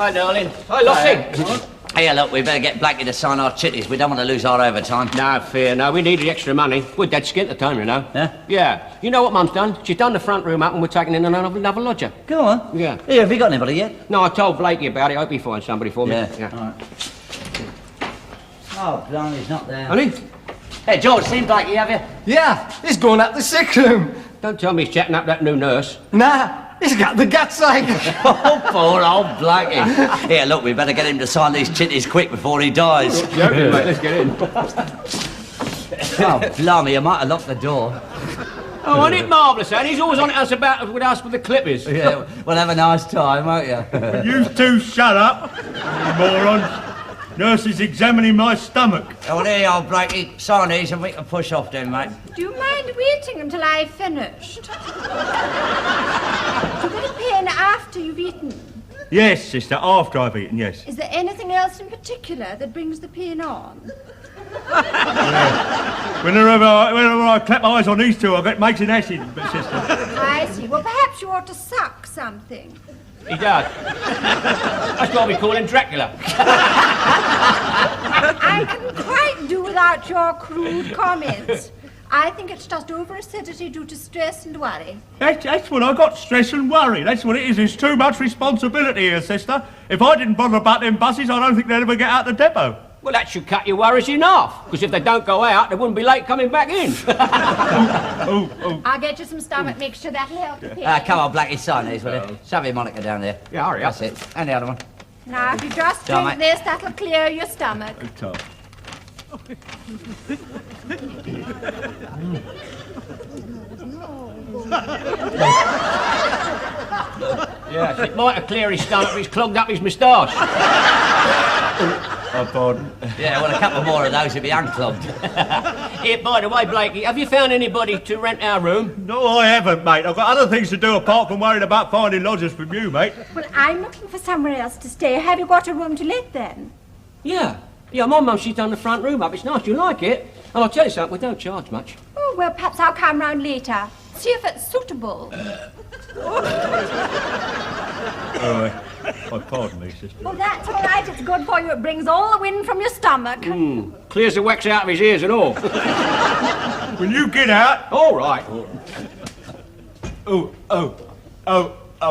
Hi, darling. Hi, Lossie. Hey, look, we better get Blackie to sign our chitties. We don't want to lose our overtime. No fear, no. We need the extra money. We're dead skint at the time, you know. Yeah? Yeah. You know what Mum's done? She's done the front room up and we're taking in another lodger. Go on. Yeah. Here, have you got anybody yet? No, I told Blakey about it. I hope he finds somebody for me. Yeah. All right. Oh, blimey, he's not there. Honey? Hey, George, seen Blackie, have you? Yeah, he's gone up the sick room. Don't tell me he's chatting up that new nurse. Nah, he's got the guts like. Oh, poor old Blackie. Here, look, we better get him to sign these chitties quick before he dies. Joking, mate. Let's get in. Oh, blimey, you might have locked the door. Oh, wasn't it marvellous, and he's always on us with the clippers. Yeah, well, have a nice time, won't you? You two shut up, you morons. Nurse is examining my stomach. Oh, well, there you are, Blackie. Sign these and we can push off then, mate. Do you mind waiting until I've finished? Do you get a pain after you've eaten? Yes, sister, after I've eaten, yes. Is there anything else in particular that brings the pain on? Whenever I clap my eyes on these two, it makes an acid, sister. I see. Well, perhaps you ought to suck something. He does. That's why we call him Dracula. I can quite do without your crude comments. I think it's just over-acidity due to stress and worry. That's what I got, stress and worry. That's what it is. There's too much responsibility here, sister. If I didn't bother about them buses, I don't think they'd ever get out the depot. Well, that should cut your worries in half, because if they don't go out, they wouldn't be late coming back in. I'll get you some stomach mixture, that'll help the pain. Come on, Blackie, sign these, will you? Shove your Monica down there. Yeah, hurry up. That's it. And the other one. Now, if you just Go on, drink mate. this, that'll clear your stomach. Yes, it might have cleared his stomach, but he's clogged up his moustache. Oh, pardon. Yeah, well, a couple more of those would be unclogged. Here, by the way, Blakey, have you found anybody to rent our room? No, I haven't, mate. I've got other things to do apart from worrying about finding lodgers from you, mate. Well, I'm looking for somewhere else to stay. Have you got a room to let then? Yeah. Yeah, my mum, she's done the front room up. It's nice. You like it? And I'll tell you something, we don't charge much. Oh, well, perhaps I'll come round later. See if it's suitable. Oh, pardon me, sister. Well, that's all right. It's good for you. It brings all the wind from your stomach. Clears the wax out of his ears and all. Will you get out? All right. Oh,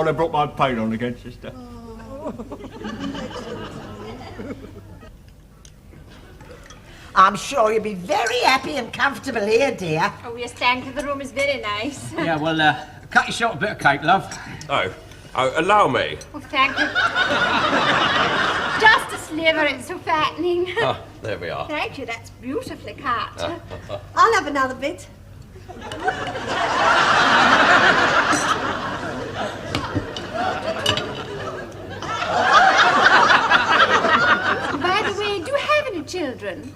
they brought my pain on again, sister. I'm sure you'll be very happy and comfortable here, dear. Oh, yes, thank you. The room is very nice. Yeah, well, cut yourself a bit of cake, love. Oh, allow me. Oh, thank you. Just a sliver. It's so fattening. Ah, there we are. Thank you. That's beautifully cut. I'll have another bit. By the way, do you have any children?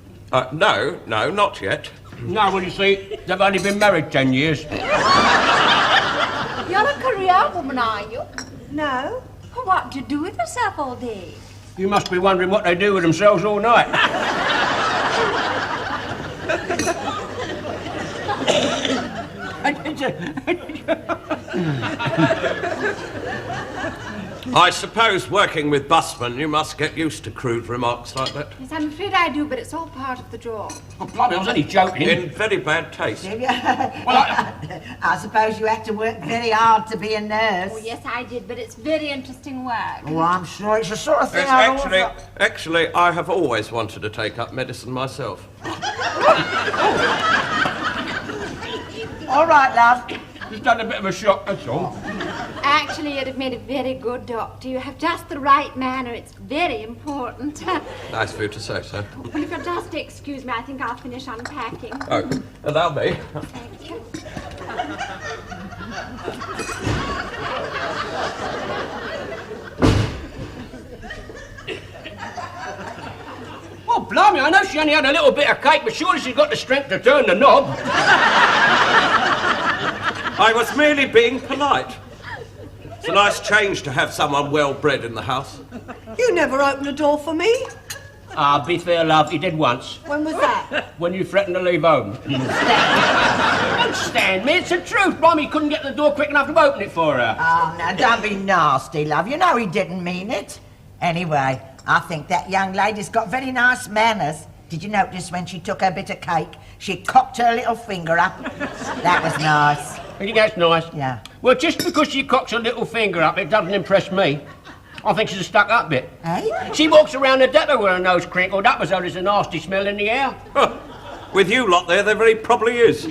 No, not yet. No, well, you see, they've only been married 10 years. You're a career woman, are you? No. Well, what do you do with yourself all day? You must be wondering what they do with themselves all night. I suppose working with busmen, you must get used to crude remarks like that. Yes, I'm afraid I do, but it's all part of the job. Oh, blimey, I was only joking. In very bad taste. I suppose you have to work very hard to be a nurse. Oh, yes, I did, but it's very interesting work. Oh, I'm sure it's the sort of thing Yes, actually, I have always wanted to take up medicine myself. All right, love. Just had a bit of a shock, that's all. Actually, you'd have made a very good doctor. You have just the right manner. It's very important. Nice of you to say so. Well, if you'll just excuse me, I think I'll finish unpacking. Oh, allow me. Thank you. Well, blimey, I know she only had a little bit of cake, but surely she's got the strength to turn the knob. I was merely being polite. It's a nice change to have someone well-bred in the house. You never opened a door for me. Ah, be fair, love, he did once. When was that? When you threatened to leave home. Don't stand me, it's the truth. Blimey, couldn't get the door quick enough to open it for her. Oh, now, don't be nasty, love. You know he didn't mean it. Anyway, I think that young lady's got very nice manners. Did you notice when she took her bit of cake, she cocked her little finger up? That was nice. You think that's nice? Yeah. Well, just because she cocks her little finger up, it doesn't impress me. I think she's a stuck-up bit. Eh? She walks around the depot with her nose crinkled up as though there's a nasty smell in the air. Huh. With you lot there very probably is.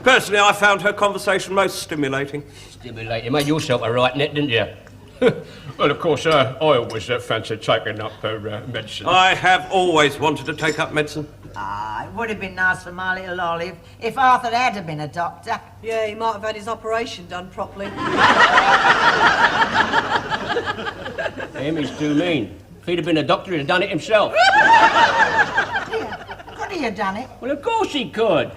Personally, I found her conversation most stimulating. Stimulating. You made yourself a right net, didn't you? Well, of course, I always fancied taking up medicine. I have always wanted to take up medicine. Ah, it would have been nice for my little Olive if Arthur had have been a doctor. Yeah, he might have had his operation done properly. Amy's too mean. If he'd have been a doctor, he'd have done it himself. Yeah. Could he have done it? Well, of course he could.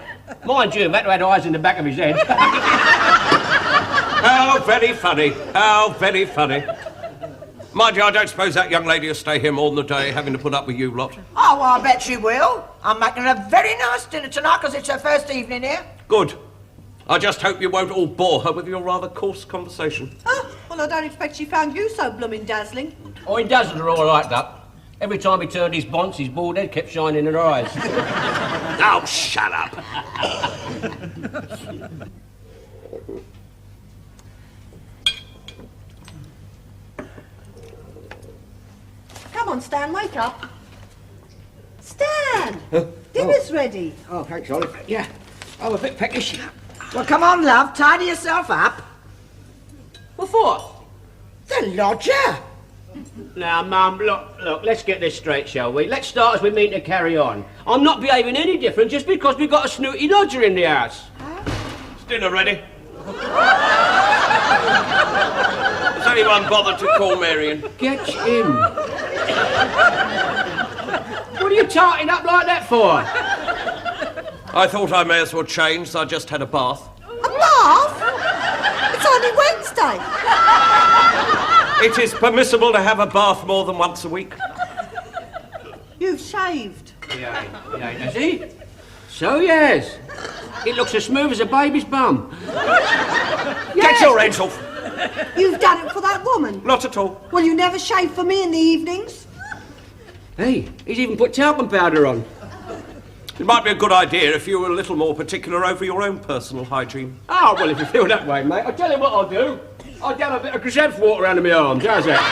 Mind you, that had eyes in the back of his head. How very funny. How very funny. Mind you, I don't suppose that young lady will stay here more than a day, having to put up with you lot. Oh, I bet she will. I'm making her a very nice dinner tonight because it's her first evening here. Good. I just hope you won't all bore her with your rather coarse conversation. Oh, well, I don't expect she found you so blooming dazzling. Oh, he doesn't are all like that. Every time he turned his bonce, his bald head kept shining in her eyes. Now, shut up. Come on, Stan, wake up. Stan! Dinner's ready. Oh, thanks, Olive. Yeah. I'm a bit peckish. Well, come on, love, tidy yourself up. What for? The lodger. Now, Mum, look, let's get this straight, shall we? Let's start as we mean to carry on. I'm not behaving any different just because we've got a snooty lodger in the house. Is dinner ready? Has anyone bothered to call Marion? Get in. What are you tarting up like that for? I thought I may as well change, so I just had a bath. A bath? It's only Wednesday. It is permissible to have a bath more than once a week. You've shaved. Yeah, has he? So, yes. It looks as smooth as a baby's bum. Get your heads off. You've done it for that woman. Not at all. Well, you never shave for me in the evenings. Hey, he's even put talcum powder on. It might be a good idea if you were a little more particular over your own personal hygiene. Oh, well, if you feel that way, mate, I'll tell you what I'll do. I'll dab a bit of Grisette water under my arms, how's that?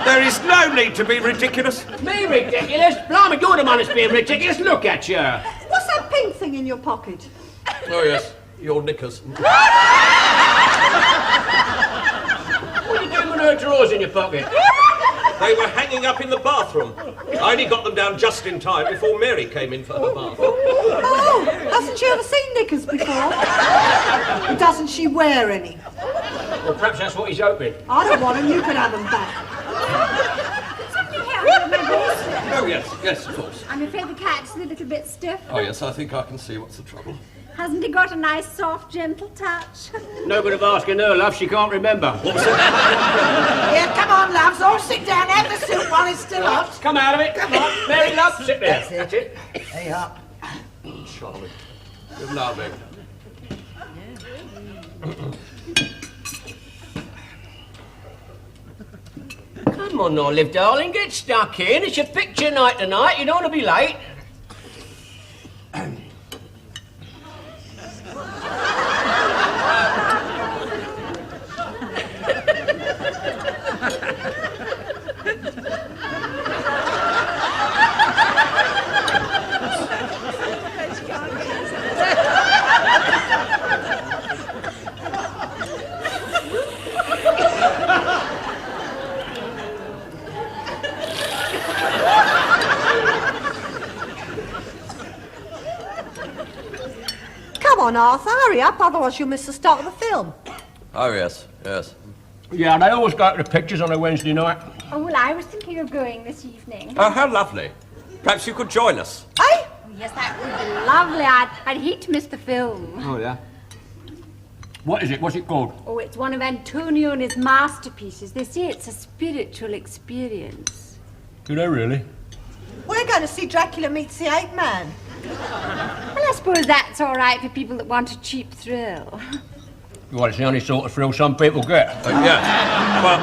There is no need to be ridiculous. Me ridiculous? Blimey, you're the one that's being ridiculous. Look at you. What's that pink thing in your pocket? Oh, yes, your knickers. What are you doing with her drawers in your pocket? They were hanging up in the bathroom. I only got them down just in time before Mary came in for her bath. Oh, hasn't she ever seen knickers before? And doesn't she wear any? Well, perhaps that's what he's hoping. I don't want them, you can have them back. Something happened with my bracelet. Oh, yes, of course. I'm afraid the cat's a little bit stiff. Oh, yes, I think I can see what's the trouble. Hasn't he got a nice, soft, gentle touch? No good of asking her, love, she can't remember. Here, come on, loves, all sit down, have the soup while it's still hot. Come out of it, come on. Mary, love, sit there. That's it. There you are. Charlie. Good night, babe. Come on, Olive, darling, get stuck in. It's your picture night tonight. You don't want to be late. Come on, Arthur, hurry up, otherwise you'll miss the start of the film. Oh, yes, yes. Yeah, they always go to the pictures on a Wednesday night. Oh, well, I was thinking of going this evening. Oh, how lovely. Perhaps you could join us. Eh? Oh, yes, that would be lovely. I'd hate to miss the film. Oh, yeah? What is it? What's it called? Oh, it's one of Antonio and his masterpieces. They say it's a spiritual experience. Do they really? We're going to see Dracula meets the Ape Man. Well, I suppose that's all right for people that want a cheap thrill. Well, it's the only sort of thrill some people get. Yeah. Well,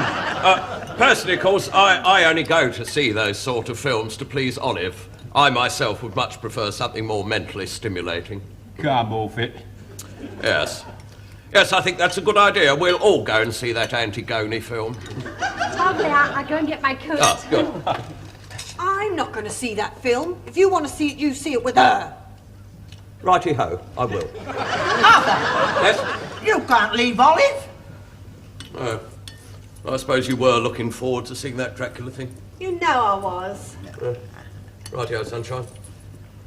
Personally, of course, I only go to see those sort of films to please Olive. I myself would much prefer something more mentally stimulating. Come off it. Yes. Yes, I think that's a good idea. We'll all go and see that Antigone film. Lovely, I'll go and get my coat. Oh, good. I'm not going to see that film. If you want to see it, you see it with her. Righty-ho, I will. Arthur, Yes? you can't leave Olive. I suppose you were looking forward to seeing that Dracula thing. You know I was. Righty-ho, sunshine.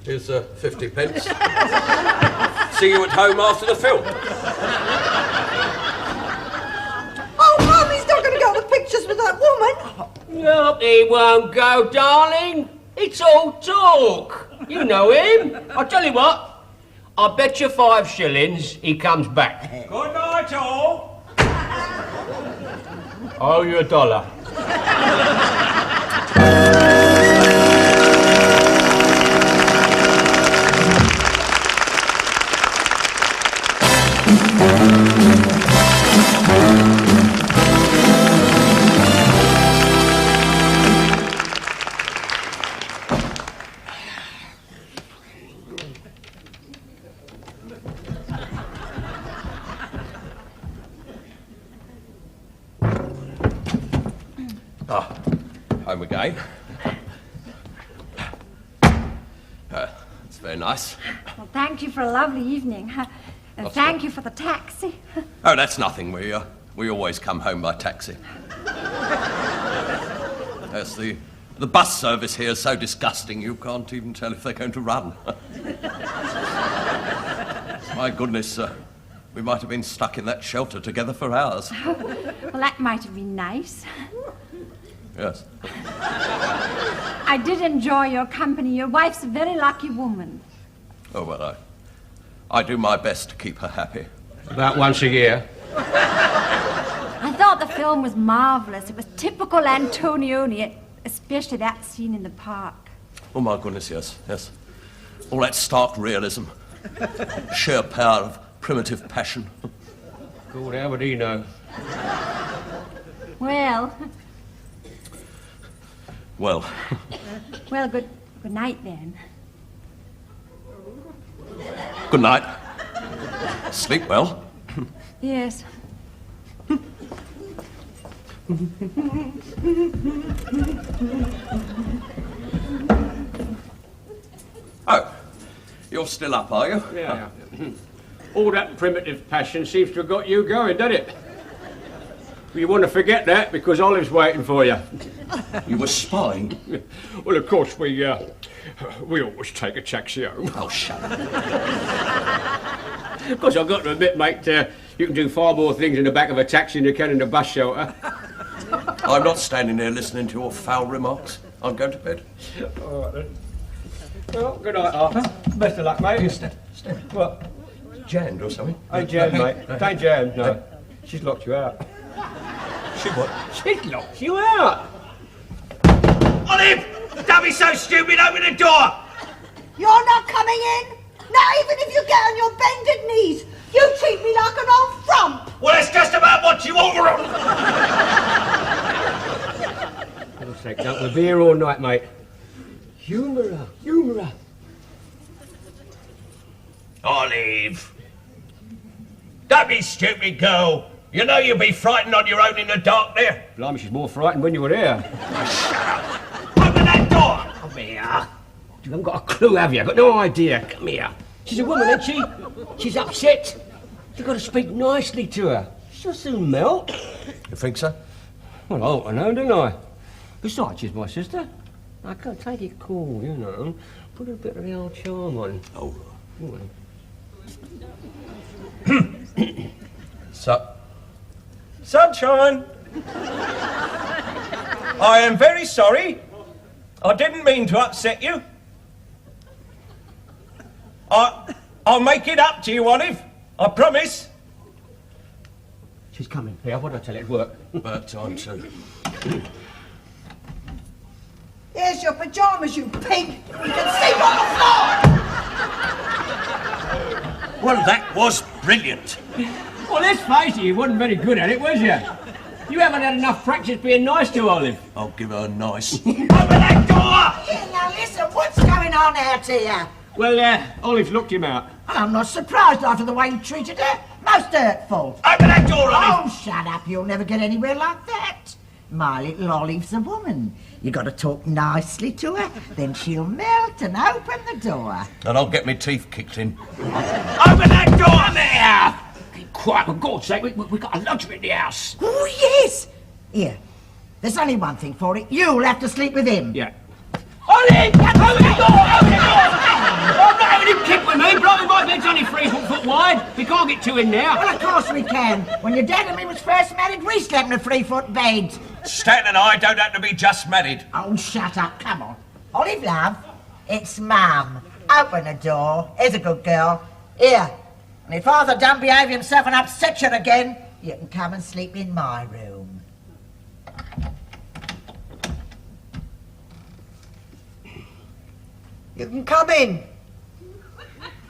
Here's 50 pence. See you at home after the film. Oh, Mummy's not going to go to the pictures with that woman. No, he won't go, darling. It's all talk. You know him. I'll tell you what. I bet you 5 shillings he comes back. Good night, all. Oh, you $1. Home again. It's very nice. Well, thank you for a lovely evening. And thank you for the taxi. Oh, that's nothing. We always come home by taxi. Yes, the bus service here is so disgusting you can't even tell if they're going to run. My goodness, we might have been stuck in that shelter together for hours. Well, that might have been nice. Yes. I did enjoy your company. Your wife's a very lucky woman. Oh, well, I do my best to keep her happy. About once a year. I thought the film was marvellous. It was typical Antonioni, especially that scene in the park. Oh, my goodness, yes, yes. All that stark realism. Sheer power of primitive passion. God, how would he know? Well, Well, good night then. good night. Sleep well. Yes. Oh, you're still up, are you? Yeah. All that primitive passion seems to have got you going, doesn't it? You want to forget that because Olive's waiting for you. You were spying? Well, of course, we always take a taxi home. Oh, shut up. Of course, I've got to admit, mate, you can do far more things in the back of a taxi than you can in the bus shelter. I'm not standing there listening to your foul remarks. I'm going to bed. All right, then. Well, good night, Arthur. Best of luck, mate. Step. What? Jammed or something? Ain't jammed, mate. Ain't jammed, no. She's locked you out. She what? She's locked you out. Olive! Don't be so stupid, open the door! You're not coming in? Not even if you get on your bended knees. You treat me like an old frump. Well, it's just about what you want. For God's sake, don't we be here all night, mate? Humour her. Olive! Don't be stupid, girl. You know you'll be frightened on your own in the dark there. Blimey, she's more frightened when you were here. Open that door! Come here. You haven't got a clue, have you? Got no idea. Come here. She's a woman, isn't she? She's upset. You've got to speak nicely to her. She'll soon melt. You think so? Well, I ought to know, don't I? Besides, she's my sister. I can't take it cool, you know. Put a bit of the old charm on. Oh. Sunshine! I am very sorry. I didn't mean to upset you. I'll make it up to you, Olive. I promise. She's coming. Here, what did I tell you? It worked. About time, too. Here's your pyjamas, you pig. You can sleep on the floor. Well, that was brilliant. Well, let's face it, you wasn't very good at it, was you? You haven't had enough practice being nice to Olive. I'll give her a nice. Open that door! Yeah, now listen, what's going on out here? Well, Olive's looked him out. I'm not surprised after the way you treated her. Most hurtful. Open that door, Olive! Oh, shut up. You'll never get anywhere like that. My little Olive's a woman. You got to talk nicely to her, then she'll melt and open the door. And I'll get my teeth kicked in. Open that door, there! Keep quiet, for God's sake. We've got a lodger in the house. Oh, yes. Here, there's only one thing for it. You'll have to sleep with him. Yeah. Olive! Open the door! Open the door! I'm not having him kick with me. Blowing my bed's only 3 foot wide. We can't get two in now. Well, of course we can. When your dad and me was first married, we slept in a 3-foot bed. Stan and I don't have to be just married. Oh, shut up. Come on. Olive, love, it's Mum. Open the door. Here's a good girl. Here. And if Arthur don't behave himself and upset you again, you can come and sleep in my room. You can come in.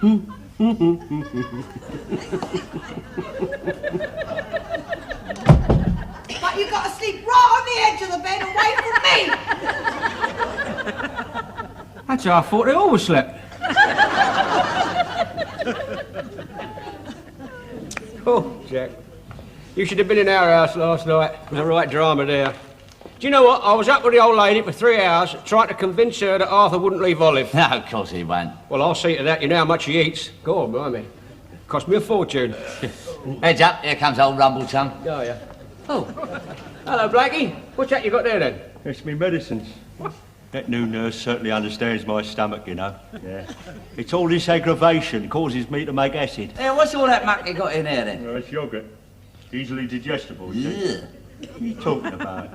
But you got to sleep right on the edge of the bed away from me. That's how I thought they always slept. Oh, Jack. You should have been in our house last night. It was a right drama there. Do you know what? I was up with the old lady for 3 hours trying to convince her that Arthur wouldn't leave Olive. No, of course he won't. Well, I'll see to that. You know how much he eats. Go on, blimey. Cost me a fortune. Heads up, here comes old Rumbletongue. Oh, yeah. Oh. Hello, Blackie. What's that you got there, then? It's me medicines. That new nurse certainly understands my stomach, you know. Yeah. It's all this aggravation causes me to make acid. Hey, what's all that muck you got in here, then? Well, it's yoghurt. Easily digestible, you see. Yeah. What are you talking about?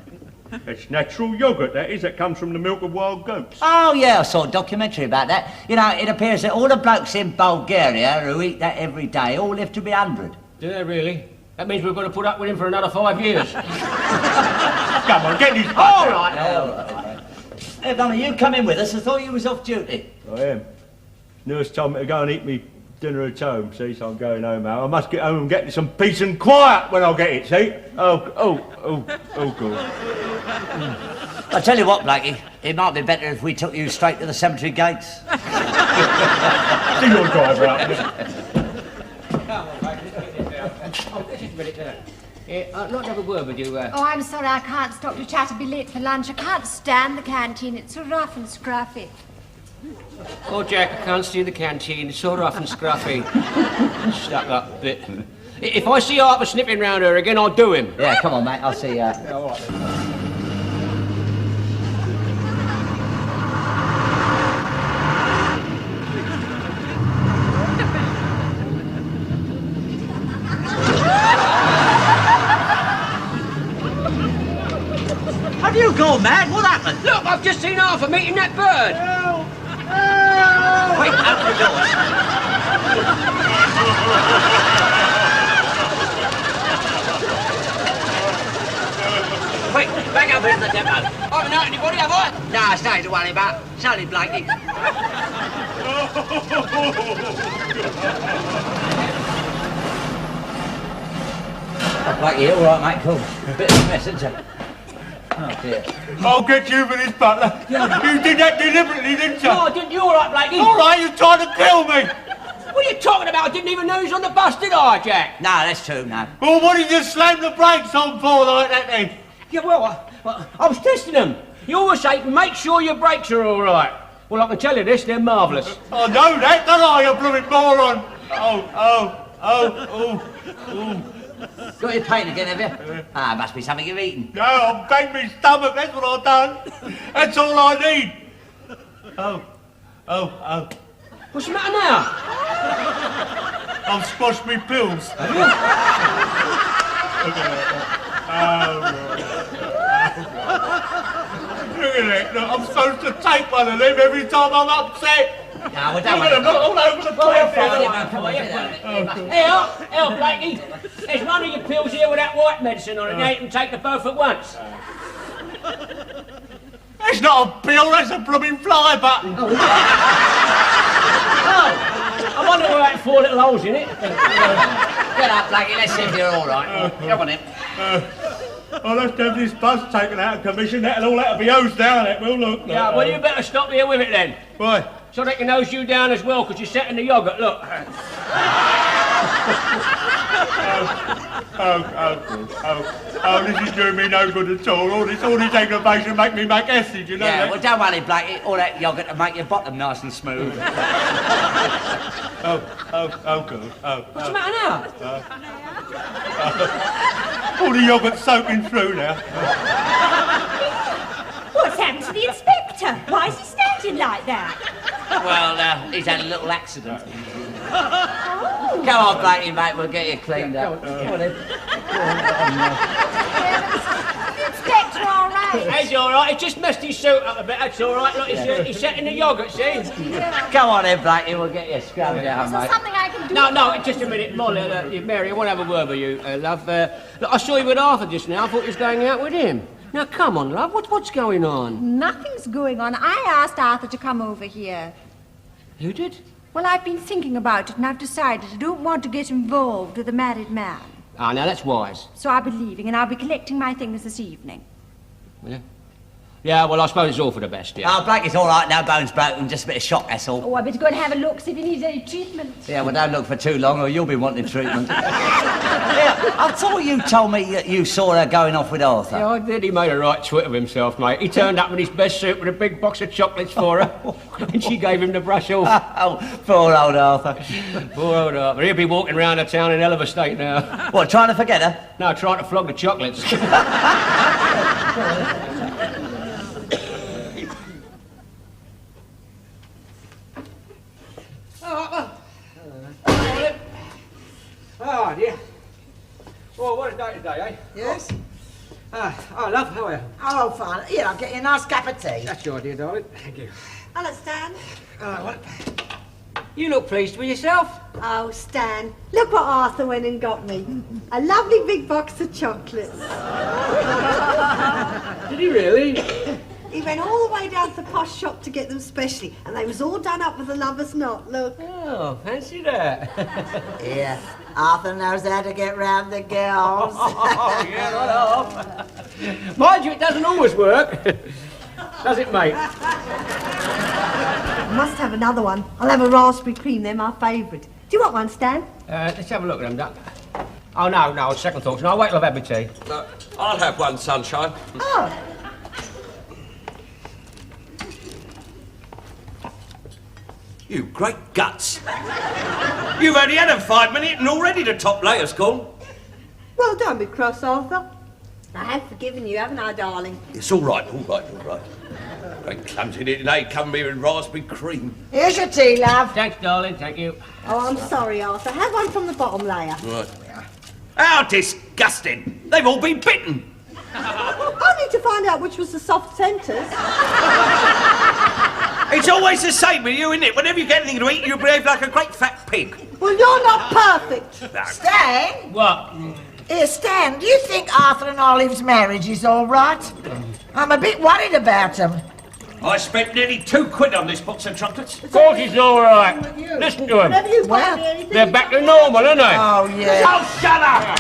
It's natural yoghurt, that is. That comes from the milk of wild goats. Oh, yeah, I saw a documentary about that. You know, it appears that all the blokes in Bulgaria who eat that every day all live to be 100. Do they really? That means we've got to put up with him for another 5 years. Come on, get these All right. All right. Hey, Varney, you come in with us. I thought you was off duty. I am. Nurse told me to go and eat me dinner at home, see, so I'm going home now. I must get home and get some peace and quiet when I get it, see? Oh, God. I tell you what, Blackie, it might be better if we took you straight to the cemetery gates. See your driver out. Come on, mate, let's get this out. Oh, just a minute there. I'd like to have a word with you. Oh, I'm sorry, I can't stop your chat. I'll be late for lunch. I can't stand the canteen. It's so rough and scruffy. Oh, Jack, I can't see the canteen. It's so rough and scruffy. Stuck up a bit. If I see Arthur sniffing round her again, I'll do him. Yeah, come on, mate, I'll see you. Yeah, all right, then. Have you gone mad? What happened? Look, I've just seen Arthur meeting that bird. Wait, open the doors. Wait, back up into the depot. I haven't hurt anybody, have I? No, it's nothing to worry about. It's only Blackie. Oh, Blackie, all right, mate, cool. Bit of a mess, isn't it? Oh, dear. I'll get you for this, butler. You did that deliberately, didn't you? No, didn't you? All right, Blackie. All right, you're trying to kill me. What are you talking about? I didn't even know he was on the bus, did I, Jack? No, that's true, no. Well, what did you slam the brakes on for like that, then? Yeah, well, I was testing them. You always say, make sure your brakes are all right. Well, I can tell you this, they're marvellous. I know that, don't I, you blooming moron? Oh. Got your pain again, have you? Ah, must be something you've eaten. No, I've banged my stomach, that's what I've done. That's all I need. Oh. What's the matter now? I've squashed my pills. Have you? Look at that, look, I'm supposed to take one of them every time I'm upset. No, we don't Look at them, look, all over the place. Here, Blackie. There's one of your pills here with that white medicine on it. Now you can take them both at once. That's not a pill, that's a blooming fly button. Oh, I wonder where that 4 little holes in it. Get up, Blackie, let's see if you're all right. Come on in. I'll have to have this bus taken out of commission. That'll all have to be hosed down, it will, look. Yeah, well, you better stop here with it then. Why? So they can hose you down as well, because you're setting the yoghurt, look. Oh, this is doing me no good at all. All this aggravation make me make acid, you know Yeah, that? well, don't worry, Blake. All that yoghurt to make your bottom nice and smooth. Good. What's the matter now? All the yoghurt's soaking through now. What's happened to the inspector? Why is he standing like that? Well, he's had a little accident. Come on, Blakey, mate, we'll get you cleaned up. Come on, then. The inspector, all right? He's all right. He just messed his suit up a bit. That's all right. Look, he's setting the yoghurt, see? Come on, then, Blakey, we'll get you scrubbed down, Is there mate. something I can do? No, just a minute. Molly, Mary, I want to have a word with you, love. Look, I saw you with Arthur just now. I thought you was going out with him. Now, come on, love. What's going on? Nothing's going on. I asked Arthur to come over here. You did? Well, I've been thinking about it, and I've decided I don't want to get involved with a married man. Ah, now that's wise. So I'll be leaving, and I'll be collecting my things this evening. Will you? Yeah, well, I suppose it's all for the best, yeah. Oh, Blakey's all right, no bones broken, just a bit of shock, that's all. Oh, I better go and have a look, see if he needs any treatment. Yeah, well, don't look for too long or you'll be wanting treatment. Yeah, I thought you told me that you saw her going off with Arthur. Yeah, I did. He made a right twit of himself, mate. He turned up in his best suit with a big box of chocolates for her, and she gave him the brush off. Oh, poor old Arthur. Poor old Arthur. He'll be walking round the town in hell of a state now. What, trying to forget her? No, trying to flog the chocolates. Oh, dear. Well, what a day today, eh? Yes? Oh, love, how are you? Oh, fine. Here, I'll get you a nice cup of tea. That's your idea, darling. Thank you. Hello, Stan. What? You look pleased with yourself. Oh, Stan, look what Arthur went and got me. A lovely big box of chocolates. Did he really? He went all the way down to the posh shop to get them specially, and they was all done up with a lover's knot, look. Oh, fancy that. Yeah, Arthur knows how to get round the girls. Oh, yeah, right off. Mind you, it doesn't always work. Does it, mate? I must have another one. I'll have a raspberry cream, they're my favourite. Do you want one, Stan? Let's have a look at them, Duck. Oh, no, second thoughts. No, wait till I've had my tea. I'll have one, sunshine. Oh. You great guts. You've only had 5 minutes and already the top layer's gone. Well, don't be cross, Arthur. I have forgiven you, haven't I, darling? It's all right. Ain't clumsy, it ain't come here in raspberry cream. Here's your tea, love. Thanks, darling, thank you. Oh, I'm sorry, Arthur. Have one from the bottom layer. Right. How disgusting! They've all been bitten. I need to find out which was the soft centres. It's always the same with you, isn't it? Whenever you get anything to eat, you behave like a great fat pig. Well, you're not perfect. Stan? What? Here, Stan, do you think Arthur and Olive's marriage is all right? I'm a bit worried about them. I spent nearly £2 on this box of chocolates. Of course he's all right. Listen to him. Whenever you Well, buy me anything... They're back to normal, aren't they? Oh, yeah. Oh, shut up!